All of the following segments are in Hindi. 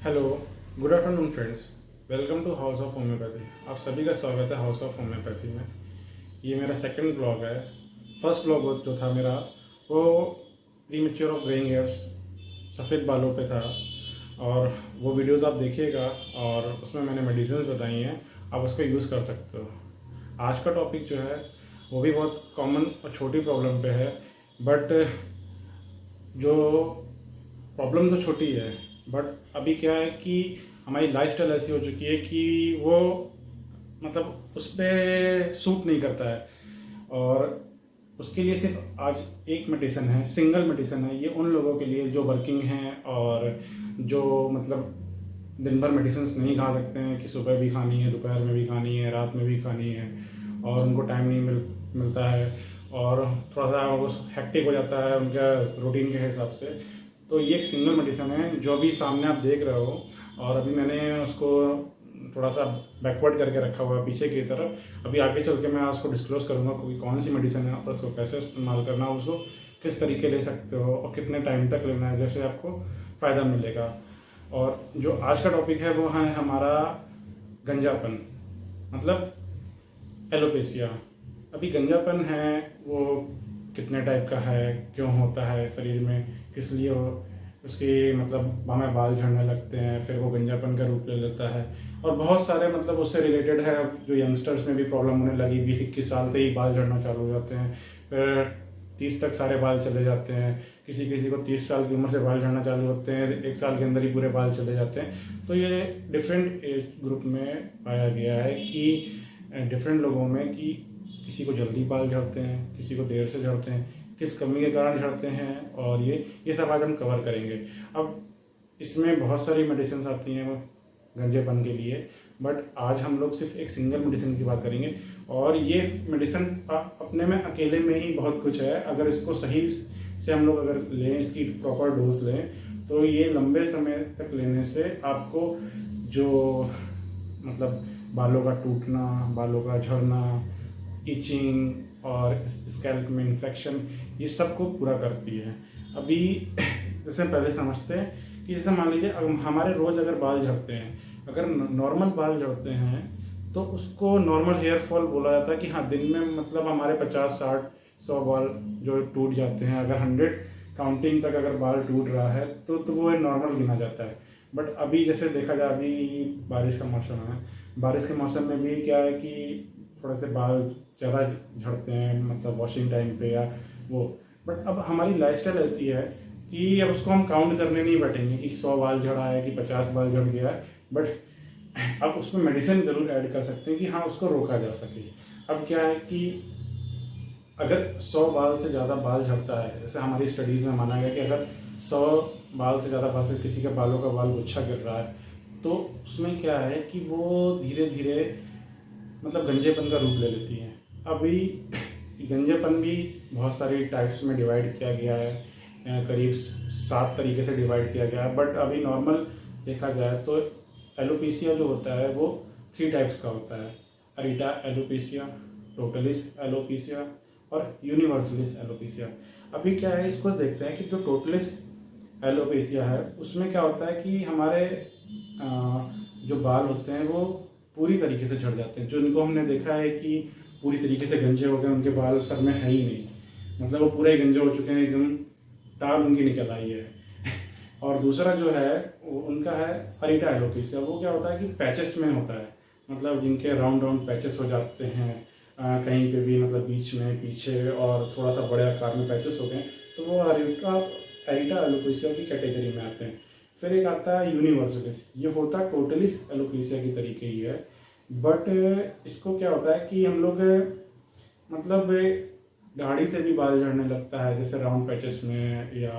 Hello, good afternoon friends. Welcome to house of homeopathy. आप सभी का स्वागत है हाउस ऑफ होम्योपैथी में। ये मेरा सेकंड ब्लॉग है। फर्स्ट ब्लॉग जो था मेरा वो प्रीमेच्योर ऑफ ग्रेइंग हेयर्स, सफ़ेद बालों पे था। और वो वीडियोस आप देखिएगा और उसमें मैंने मेडिसिन बताई हैं, आप उसका यूज़ कर सकते हो। आज का टॉपिक जो है वो भी बहुत कॉमन और छोटी प्रॉब्लम पे है, बट जो प्रॉब्लम तो छोटी है, बट अभी क्या है कि हमारी लाइफस्टाइल ऐसी हो चुकी है कि वो मतलब उस पर सूट नहीं करता है। और उसके लिए सिर्फ आज एक मेडिसिन है, सिंगल मेडिसिन है। ये उन लोगों के लिए जो वर्किंग हैं और जो मतलब दिन भर मेडिसिन नहीं खा सकते हैं कि सुबह भी खानी है, दोपहर में भी खानी है, रात में भी खानी है, और उनको टाइम नहीं मिलता है और थोड़ा सा वो हेक्टिक हो जाता है उनका रूटीन के हिसाब से। तो ये एक सिंगल मेडिसिन है जो अभी सामने आप देख रहे हो, और अभी मैंने उसको थोड़ा सा बैकवर्ड करके रखा हुआ है पीछे की तरफ। अभी आगे चल के मैं उसको डिस्क्लोज करूंगा कि कौन सी मेडिसिन है, आप उसको कैसे इस्तेमाल करना, उसको किस तरीके ले सकते हो और कितने टाइम तक लेना है, जैसे आपको फ़ायदा मिलेगा। और जो आज का टॉपिक है वो है हमारा गंजापन, मतलब एलोपेसिया। अभी गंजापन है वो कितने टाइप का है, क्यों होता है शरीर में, किस लिए हो, उसके मतलब हमें बाल झड़ने लगते हैं, फिर वो गंजापन का रूप ले लेता है। और बहुत सारे मतलब उससे रिलेटेड है, जो यंगस्टर्स में भी प्रॉब्लम होने लगी, 20-21 साल से ही बाल झड़ना चालू हो जाते हैं, फिर 30 तक सारे बाल चले जाते हैं। किसी किसी को 30 साल की उम्र से बाल झड़ना चालू होते हैं, 1 साल के अंदर ही पूरे बाल चले जाते हैं। तो ये डिफरेंट एज ग्रुप में पाया गया है कि डिफरेंट लोगों में कि किसी को जल्दी बाल झड़ते हैं, किसी को देर से झड़ते हैं, किस कमी के कारण झड़ते हैं, और ये सब आज हम कवर करेंगे। अब इसमें बहुत सारी मेडिसिन आती हैं गंजेपन के लिए, बट आज हम लोग सिर्फ एक सिंगल मेडिसिन की बात करेंगे। और ये मेडिसिन अपने में अकेले में ही बहुत कुछ है। अगर इसको सही से हम लोग अगर लें, इसकी प्रॉपर डोज लें, तो ये लंबे समय तक लेने से आपको जो मतलब बालों का टूटना, बालों का झड़ना, इचिंग और स्कैल्प में इन्फेक्शन, ये सब को पूरा करती है। अभी जैसे पहले समझते हैं कि जैसे मान लीजिए हमारे रोज अगर बाल झड़ते हैं, अगर नॉर्मल बाल झड़ते हैं तो उसको नॉर्मल हेयर फॉल बोला जाता है कि हाँ, दिन में मतलब हमारे 50-60-100 बाल जो टूट जाते हैं। अगर 100 काउंटिंग तक अगर बाल टूट रहा है तो वो नॉर्मल गिना जाता है। बट अभी जैसे देखा जाए, अभी बारिश का मौसम है, बारिश के मौसम में भी क्या है कि थोड़े से बाल ज़्यादा झड़ते हैं, मतलब वॉशिंग टाइम पे या वो। बट अब हमारी लाइफस्टाइल ऐसी है कि अब उसको हम काउंट करने नहीं बैठेंगे कि 100 बाल झड़ा है कि 50 बाल झड़ गया है। बट अब उसमें मेडिसिन जरूर ऐड कर सकते हैं कि हाँ, उसको रोका जा सके। अब क्या है कि अगर 100 बाल से ज़्यादा बाल झड़ता है, जैसे हमारी स्टडीज़ में माना गया कि अगर 100 बाल से ज़्यादा बाल से किसी के बालों का बाल गुच्छा गिर रहा है, तो उसमें क्या है कि वो धीरे धीरे मतलब गंजेपन का रूप ले लेती हैं। अभी गंजेपन भी बहुत सारी टाइप्स में डिवाइड किया गया है, करीब 7 तरीके से डिवाइड किया गया है। बट अभी नॉर्मल देखा जाए तो एलोपेसिया जो होता है वो 3 टाइप्स का होता है: अरीटा एलोपेसिया, टोटलिस एलोपेसिया और यूनिवर्सलिस एलोपेसिया। अभी क्या है, इसको देखते हैं कि जो टोटलिस एलोपेसिया है उसमें क्या होता है कि हमारे जो बाल होते हैं वो पूरी तरीके से झड़ जाते हैं। जो इनको हमने देखा है कि पूरी तरीके से गंजे हो गए, उनके बाल सर में है ही नहीं, मतलब वो पूरे गंजे हो चुके हैं, एकदम टाल उनकी निकल आई है। और दूसरा जो है वो उनका है अरीटा एलोपेसिया। वो क्या होता है कि पैचेस में होता है, मतलब जिनके राउंड राउंड पैचेस हो जाते हैं कहीं पे भी, मतलब बीच में, पीछे और थोड़ा सा बड़े आकार में पैचेस होते हैं, तो वो अरीटा एलोपेसिया की कैटेगरी में आते हैं। फिर एक आता है यूनिवर्सलिस, ये होता है टोटलिस एलोपेसिया की तरीके ही है। बट इसको क्या होता है कि हम लोग मतलब दाढ़ी से भी बाल झड़ने लगता है, जैसे राउंड पैचेस में, या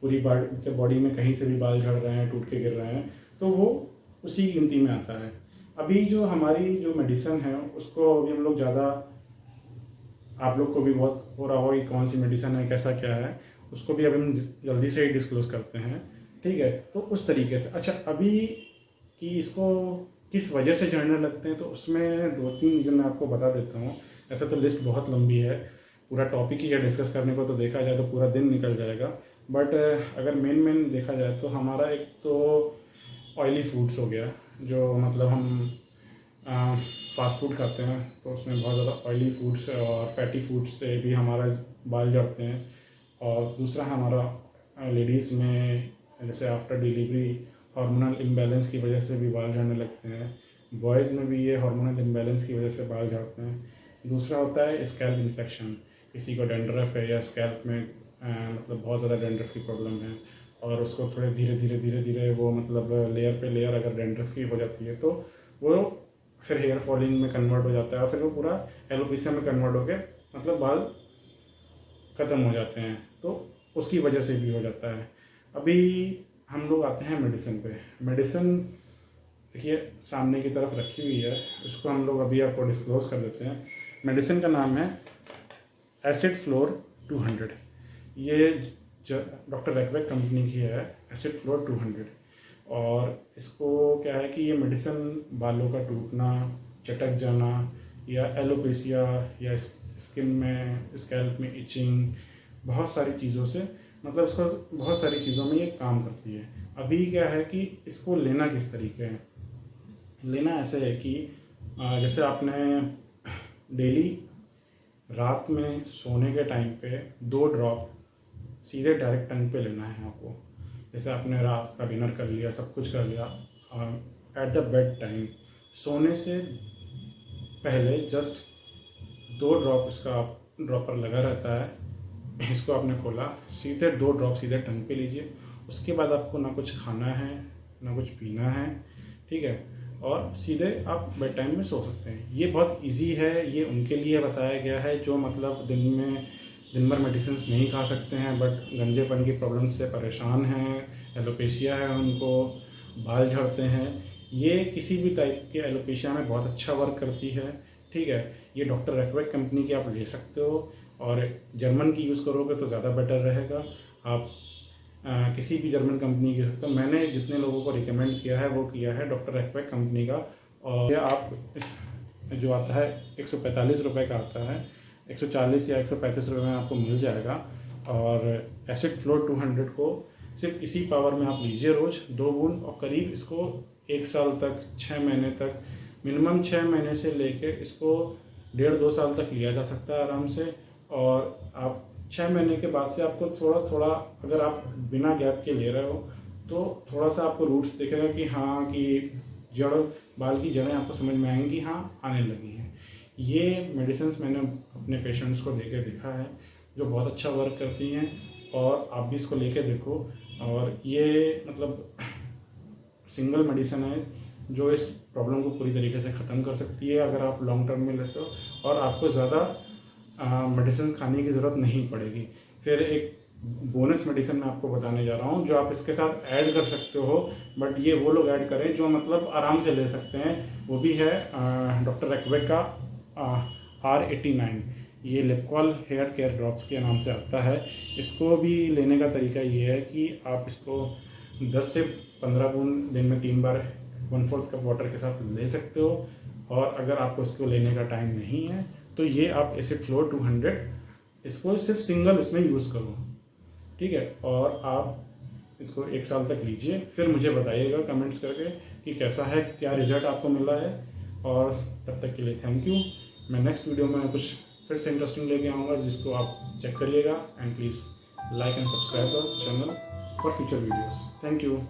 पूरी बॉडी में कहीं से भी बाल झड़ रहे हैं, टूट के गिर रहे हैं, तो वो उसी गिनती में आता है। अभी जो हमारी जो मेडिसिन है उसको अभी हम लोग ज़्यादा, आप लोग को भी बहुत हो रहा हो कि कौन सी मेडिसिन है, कैसा क्या है, उसको भी अभी हम जल्दी से ही डिस्क्लोज करते हैं। ठीक है, तो उस तरीके से। अच्छा, अभी कि इसको किस वजह से झड़ने लगते हैं, तो उसमें 2-3 रीज़न मैं आपको बता देता हूँ। ऐसा तो लिस्ट बहुत लंबी है, पूरा टॉपिक ही है डिस्कस करने को, तो देखा जाए तो पूरा दिन निकल जाएगा। बट अगर मेन देखा जाए तो हमारा एक तो ऑयली फूड्स हो गया, जो मतलब हम फास्ट फूड खाते हैं तो उसमें बहुत ज़्यादा ऑयली फूड्स और फैटी फूड्स से भी हमारा बाल झड़ते हैं। और दूसरा हमारा लेडीज़ में जैसे आफ्टर डिलीवरी हार्मोनल इम्बैलेंस की वजह से भी बाल झड़ने लगते हैं। बॉयज़ में भी ये हार्मोनल इम्बैलेंस की वजह से बाल झड़ते हैं। दूसरा होता है स्कैल्प इन्फेक्शन, किसी को डैंड्रफ है या स्कैल्प में मतलब बहुत ज़्यादा डैंड्रफ की प्रॉब्लम है और उसको थोड़े धीरे धीरे वो मतलब लेयर पे लेयर अगर डैंड्रफ की हो जाती है तो वो फिर हेयर फॉलिंग में कन्वर्ट हो जाता है और फिर वो पूरा एलोपेशिया में कन्वर्ट होकर मतलब बाल ख़त्म हो जाते हैं, तो उसकी वजह से भी हो जाता है। अभी हम लोग आते हैं मेडिसिन पे। मेडिसिन देखिए सामने की तरफ रखी हुई है, इसको हम लोग अभी आपको डिस्क्लोज कर देते हैं। मेडिसिन का नाम है एसिड फ्लोर 200। ये डॉक्टर रैकवेक कंपनी की है, एसिड फ्लोर 200। और इसको क्या है कि ये मेडिसिन बालों का टूटना, चटक जाना या एलोपेशिया या स्किन में स्कैल्प में इचिंग, बहुत सारी चीज़ों से मतलब इसको बहुत सारी चीज़ों में ये काम करती है। अभी क्या है कि इसको लेना किस तरीके है, लेना ऐसे है कि जैसे आपने डेली रात में सोने के टाइम पे 2 ड्रॉप सीधे डायरेक्ट टंग पे लेना है आपको। जैसे आपने रात का डिनर कर लिया, सब कुछ कर लिया, एट द बेड टाइम सोने से पहले जस्ट 2 ड्रॉप इसका ड्रॉपर लगा रहता है, इसको आपने खोला, सीधे 2 ड्रॉप सीधे टंग पे लीजिए। उसके बाद आपको ना कुछ खाना है ना कुछ पीना है, ठीक है, और सीधे आप बेड टाइम में सो सकते हैं। ये बहुत इजी है, ये उनके लिए बताया गया है जो मतलब दिन भर मेडिसिन नहीं खा सकते हैं बट गंजेपन की प्रॉब्लम से परेशान हैं, एलोपेशिया है उनको, बाल झड़ते हैं। ये किसी भी टाइप के एलोपेशिया में बहुत अच्छा वर्क करती है, ठीक है। ये डॉक्टर रैकवेक कंपनी की आप ले सकते हो और जर्मन की यूज़ करोगे तो ज़्यादा बेटर रहेगा। आप किसी भी जर्मन कंपनी की सकते हो। मैंने जितने लोगों को रिकमेंड किया है वो किया है डॉक्टर रैकवेक कंपनी का। और ये आप जो आता है 145 रुपये का आता है, 140 या 135 रुपये में आपको मिल जाएगा। और एसिड फ्लोर 200 को सिर्फ इसी पावर में आप लीजिए रोज़ 2 बूंद, और करीब इसको 1 साल तक, 6 महीने तक, मिनिमम 6 महीने से लेके इसको 1.5-2 साल तक लिया जा सकता है आराम से। और आप 6 महीने के बाद से आपको थोड़ा थोड़ा, अगर आप बिना गैप के ले रहे हो तो थोड़ा सा आपको रूट्स दिखेगा कि हाँ कि बाल की जड़ें आपको समझ में आएंगी, हाँ आने लगी हैं। ये मेडिसिन मैंने अपने पेशेंट्स को देके देखा है जो बहुत अच्छा वर्क करती हैं, और आप भी इसको लेके देखो। और ये मतलब सिंगल मेडिसिन है जो इस प्रॉब्लम को पूरी तरीके से ख़त्म कर सकती है अगर आप लॉन्ग टर्म में लेते हो, और आपको ज़्यादा मेडिसिन खाने की ज़रूरत नहीं पड़ेगी। फिर एक बोनस मेडिसिन मैं आपको बताने जा रहा हूँ जो आप इसके साथ ऐड कर सकते हो, बट ये वो लोग ऐड करें जो मतलब आराम से ले सकते हैं। वो भी है डॉक्टर रैकवेक का R89। ये लिपकॉल हेयर केयर ड्रॉप्स के नाम से आता है। इसको भी लेने का तरीका ये है कि आप इसको 10 से 15 बूंद दिन में 3 बार 1/4 कप वाटर के साथ ले सकते हो। और अगर आपको इसको लेने का टाइम नहीं है तो ये आप एसिड फ्लोर 200 इसको सिर्फ सिंगल उसमें यूज़ करो, ठीक है। और आप इसको 1 साल तक लीजिए, फिर मुझे बताइएगा कमेंट्स करके कि कैसा है, क्या रिजल्ट आपको मिला है। और तब तक के लिए थैंक यू। मैं नेक्स्ट वीडियो में कुछ फिर से इंटरेस्टिंग लेके आऊँगा जिसको आप चेक करिएगा। And please like and subscribe the channel for future videos. Thank you.